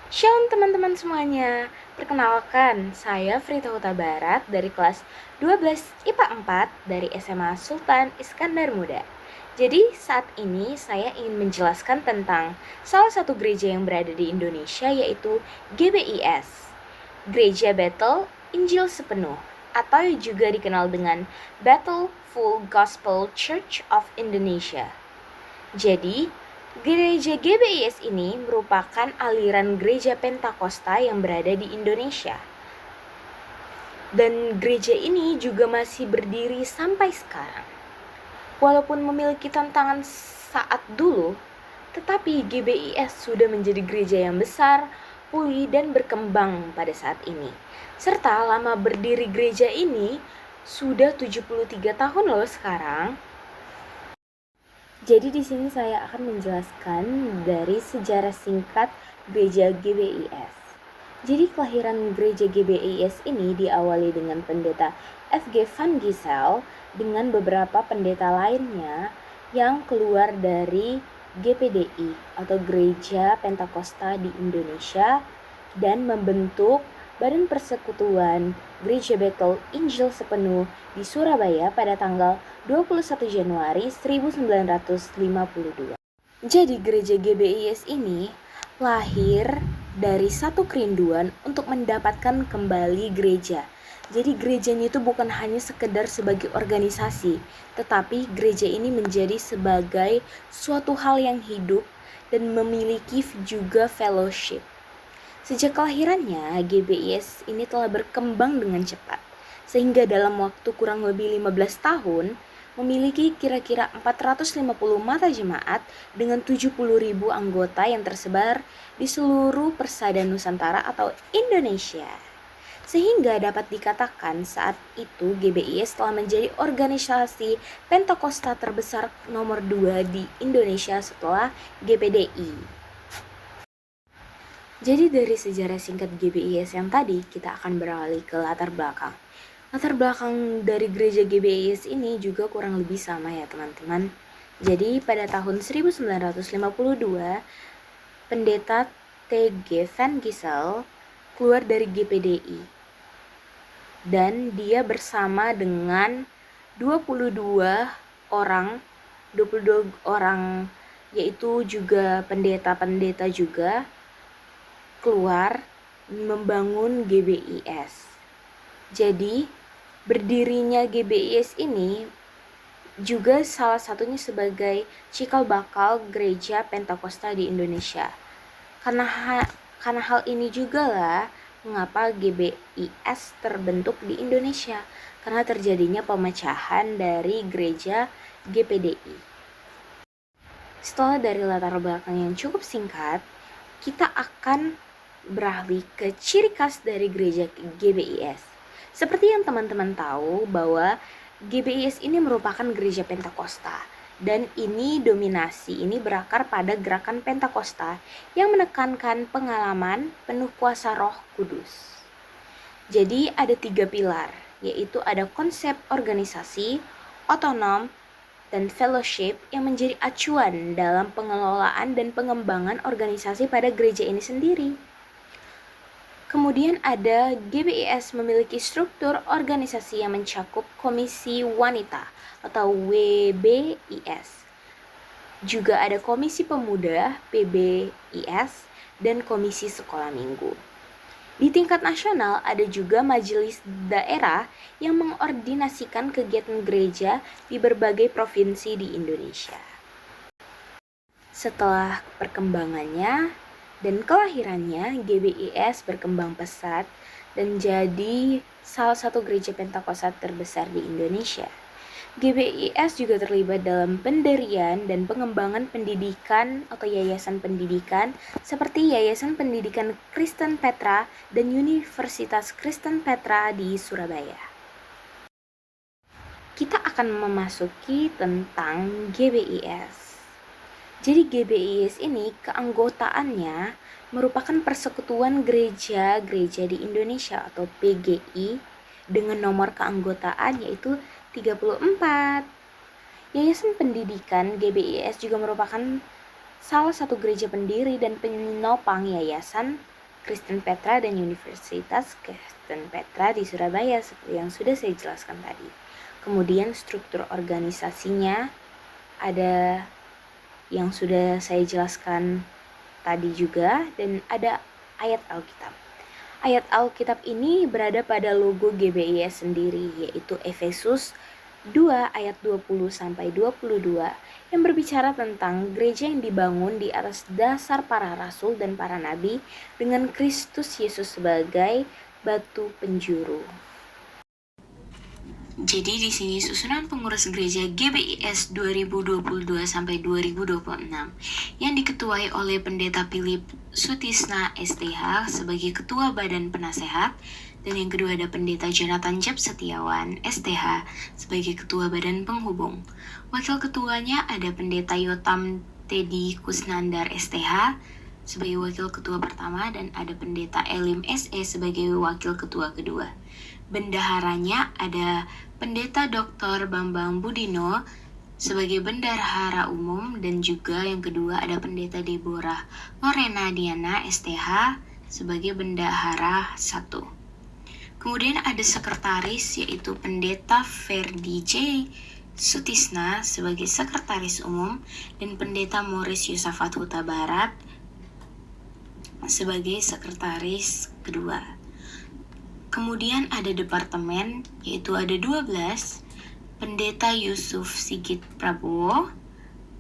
Shalom teman-teman semuanya. Perkenalkan, saya Frita Huta Barat dari kelas 12 IPA 4 dari SMA Sultan Iskandar Muda. Jadi saat ini saya ingin menjelaskan tentang salah satu gereja yang berada di Indonesia, yaitu GBIS, Gereja Bethel Injil Sepenuh, atau juga dikenal dengan Bethel Full Gospel Church of Indonesia. Jadi, gereja GBIS ini merupakan aliran gereja Pentakosta yang berada di Indonesia. Dan gereja ini juga masih berdiri sampai sekarang. Walaupun memiliki tantangan saat dulu, tetapi GBIS sudah menjadi gereja yang besar, pulih, dan berkembang pada saat ini. Serta lama berdiri gereja ini sudah 73 tahun loh sekarang. Jadi di sini saya akan menjelaskan dari sejarah singkat gereja GBIS. Jadi kelahiran gereja GBIS ini diawali dengan pendeta F.G. Van Gisel dengan beberapa pendeta lainnya yang keluar dari GPDI atau Gereja Pentakosta di Indonesia dan membentuk Badan Persekutuan Gereja Bethel Injil Sepenuh di Surabaya pada tanggal 21 Januari 1952. Jadi gereja GBIS ini lahir dari satu kerinduan untuk mendapatkan kembali gereja. Jadi gerejanya itu bukan hanya sekedar sebagai organisasi, tetapi gereja ini menjadi sebagai suatu hal yang hidup dan memiliki juga fellowship. Sejak kelahirannya, GBIS ini telah berkembang dengan cepat, sehingga dalam waktu kurang lebih 15 tahun, memiliki kira-kira 450 mata jemaat dengan 70.000 anggota yang tersebar di seluruh persada Nusantara atau Indonesia. Sehingga dapat dikatakan saat itu GBIS telah menjadi organisasi Pentakosta terbesar nomor 2 di Indonesia setelah GPDI. Jadi dari sejarah singkat GBIS yang tadi, kita akan beralih ke latar belakang. Latar belakang dari gereja GBIS ini juga kurang lebih sama ya teman-teman. Jadi pada tahun 1952, pendeta T.G. Van Gisel keluar dari GPDI. Dan dia bersama dengan 22 orang, 22 orang yaitu juga pendeta-pendeta juga keluar membangun GBIS. Jadi, berdirinya GBIS ini juga salah satunya sebagai cikal bakal gereja Pentakosta di Indonesia. Karena hal ini juga lah mengapa GBIS terbentuk di Indonesia, karena terjadinya pemecahan dari gereja GPDI. Setelah dari latar belakang yang cukup singkat, kita akan beralih ke ciri khas dari gereja GBIS. Seperti yang teman-teman tahu bahwa GBIS ini merupakan gereja Pentakosta, dan ini dominasi ini berakar pada gerakan Pentakosta yang menekankan pengalaman penuh kuasa Roh Kudus. Jadi ada 3 pilar, yaitu ada konsep organisasi, otonom, dan fellowship yang menjadi acuan dalam pengelolaan dan pengembangan organisasi pada gereja ini sendiri. Kemudian ada GBIS memiliki struktur organisasi yang mencakup Komisi Wanita atau WBIS. Juga ada Komisi Pemuda PBIS dan Komisi Sekolah Minggu. Di tingkat nasional ada juga majelis daerah yang mengordinasikan kegiatan gereja di berbagai provinsi di Indonesia. Setelah perkembangannya dan kelahirannya, GBIS berkembang pesat dan jadi salah satu gereja Pentakosta terbesar di Indonesia. GBIS juga terlibat dalam pendirian dan pengembangan pendidikan atau yayasan pendidikan seperti Yayasan Pendidikan Kristen Petra dan Universitas Kristen Petra di Surabaya. Kita akan memasuki tentang GBIS. Jadi GBIS ini keanggotaannya merupakan persekutuan gereja-gereja di Indonesia atau PGI dengan nomor keanggotaan yaitu 34. Yayasan Pendidikan GBIS juga merupakan salah satu gereja pendiri dan penopang yayasan Kristen Petra dan Universitas Kristen Petra di Surabaya seperti yang sudah saya jelaskan tadi. Kemudian struktur organisasinya ada yang sudah saya jelaskan tadi juga, dan ada ayat Alkitab. Ayat Alkitab ini berada pada logo GBIS sendiri, yaitu Efesus 2 ayat 20-22 yang berbicara tentang gereja yang dibangun di atas dasar para rasul dan para nabi dengan Kristus Yesus sebagai batu penjuru. Jadi di sini susunan pengurus gereja GBIS 2022 sampai 2026 yang diketuai oleh Pendeta Philip Sutisna STH sebagai Ketua Badan Penasehat, dan yang kedua ada Pendeta Jonathan Jeb Setiawan STH sebagai Ketua Badan Penghubung. Wakil ketuanya ada Pendeta Yotam Teddy Kusnandar STH sebagai Wakil Ketua pertama, dan ada Pendeta Elim SE sebagai Wakil Ketua kedua. Bendaharanya ada Pendeta Dr. Bambang Budino sebagai Bendahara Umum, dan juga yang kedua ada Pendeta Deborah Lorena Diana STH sebagai Bendahara 1. Kemudian ada sekretaris yaitu Pendeta Ferdi J. Sutisna sebagai Sekretaris Umum, dan Pendeta Morris Yosafat Huta Barat sebagai Sekretaris kedua. Kemudian ada departemen, yaitu ada 12, Pendeta Yusuf Sigit Prabowo,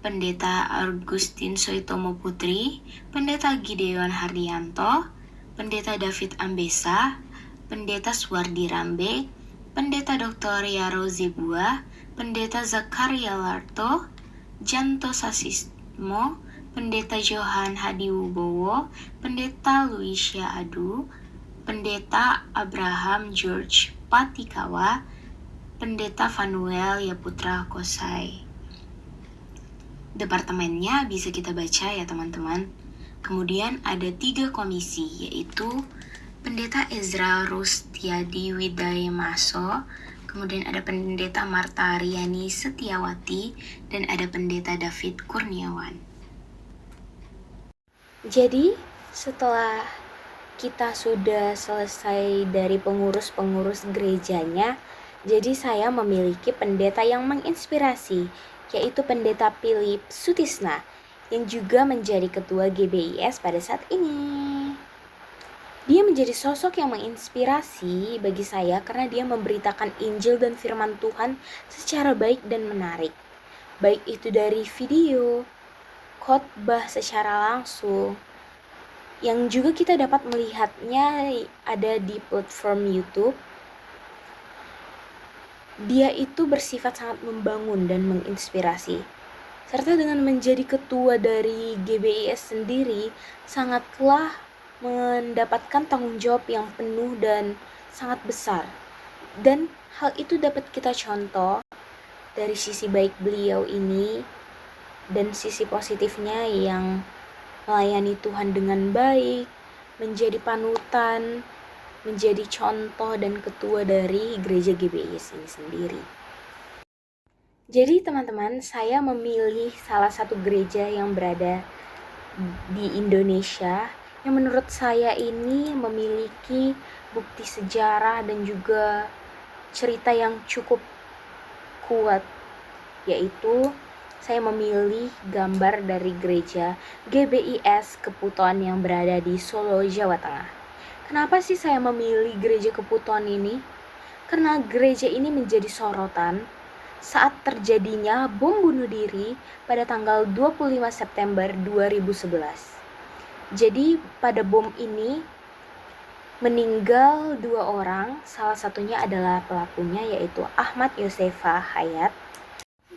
Pendeta Augustin Soitomo Putri, Pendeta Gideon Hardianto, Pendeta David Ambesa, Pendeta Suwardi Rambe, Pendeta Dr. Yaro Zebua, Pendeta Zakaria Larto, Janto Sasismo, Pendeta Johan Hadiwibowo, Pendeta Luisya Adu, Pendeta Abraham George Patikawa, Pendeta Fanuel Yaputra Kosai. Departemennya bisa kita baca ya teman-teman. Kemudian ada 3 komisi, yaitu Pendeta Ezra Rustiadi Widayemaso, kemudian ada Pendeta Marta Riani Setiawati, dan ada Pendeta David Kurniawan. Jadi setelah kita sudah selesai dari pengurus-pengurus gerejanya, jadi saya memiliki pendeta yang menginspirasi, yaitu Pendeta Philip Sutisna, yang juga menjadi ketua GBIS pada saat ini. Dia menjadi sosok yang menginspirasi bagi saya karena dia memberitakan Injil dan firman Tuhan secara baik dan menarik. Baik itu dari video, khotbah secara langsung, yang juga kita dapat melihatnya ada di platform YouTube. Dia itu bersifat sangat membangun dan menginspirasi. Serta dengan menjadi ketua dari GBIS sendiri, sangatlah mendapatkan tanggung jawab yang penuh dan sangat besar. Dan hal itu dapat kita contoh dari sisi baik beliau ini dan sisi positifnya yang melayani Tuhan dengan baik, menjadi panutan, menjadi contoh dan ketua dari gereja GBIS ini sendiri. Jadi teman-teman, saya memilih salah satu gereja yang berada di Indonesia yang menurut saya ini memiliki bukti sejarah dan juga cerita yang cukup kuat, yaitu saya memilih gambar dari gereja GBIS Keputon yang berada di Solo, Jawa Tengah. Kenapa sih saya memilih gereja Keputon ini? Karena gereja ini menjadi sorotan saat terjadinya bom bunuh diri pada tanggal 25 September 2011. Jadi pada bom ini meninggal 2 orang, salah satunya adalah pelakunya yaitu Ahmad Yosefa Hayat,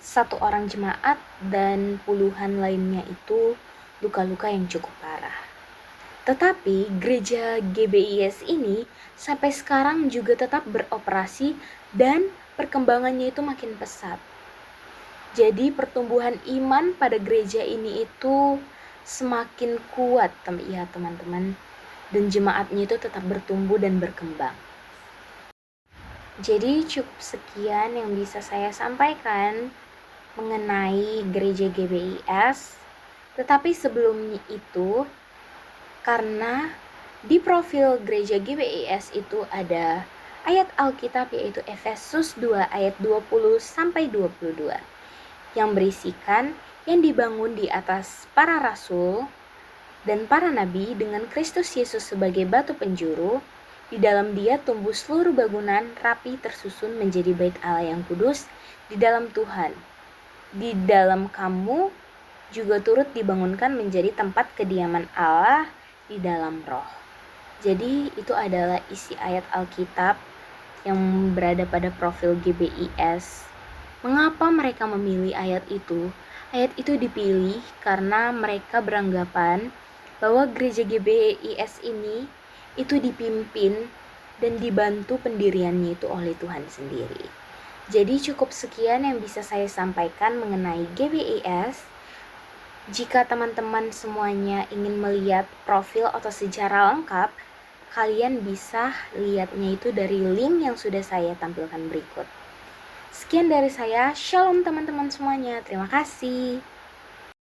1 orang jemaat, dan puluhan lainnya itu luka-luka yang cukup parah. Tetapi gereja GBIS ini sampai sekarang juga tetap beroperasi dan perkembangannya itu makin pesat. Jadi pertumbuhan iman pada gereja ini itu semakin kuat ya teman-teman, dan jemaatnya itu tetap bertumbuh dan berkembang. Jadi cukup sekian yang bisa saya sampaikan mengenai gereja GBIS. Tetapi sebelumnya itu, karena Di profil gereja GBIS itu ada ayat Alkitab yaitu Efesus 2 ayat 20 sampai 22 yang berisikan yang dibangun di atas para rasul dan para nabi dengan Kristus Yesus sebagai batu penjuru. Di dalam Dia tumbuh seluruh bangunan rapi tersusun menjadi bait Allah yang kudus di dalam Tuhan. Di dalam kamu juga turut dibangunkan menjadi tempat kediaman Allah di dalam Roh. Jadi itu adalah isi ayat Alkitab yang berada pada profil GBIS. Mengapa mereka memilih ayat itu? Ayat itu dipilih karena mereka beranggapan bahwa gereja GBIS ini itu dipimpin dan dibantu pendiriannya itu oleh Tuhan sendiri. Jadi cukup sekian yang bisa saya sampaikan mengenai GBIS. Jika teman-teman semuanya ingin melihat profil atau sejarah lengkap, kalian bisa lihatnya itu dari link yang sudah saya tampilkan berikut. Sekian dari saya, shalom teman-teman semuanya, terima kasih.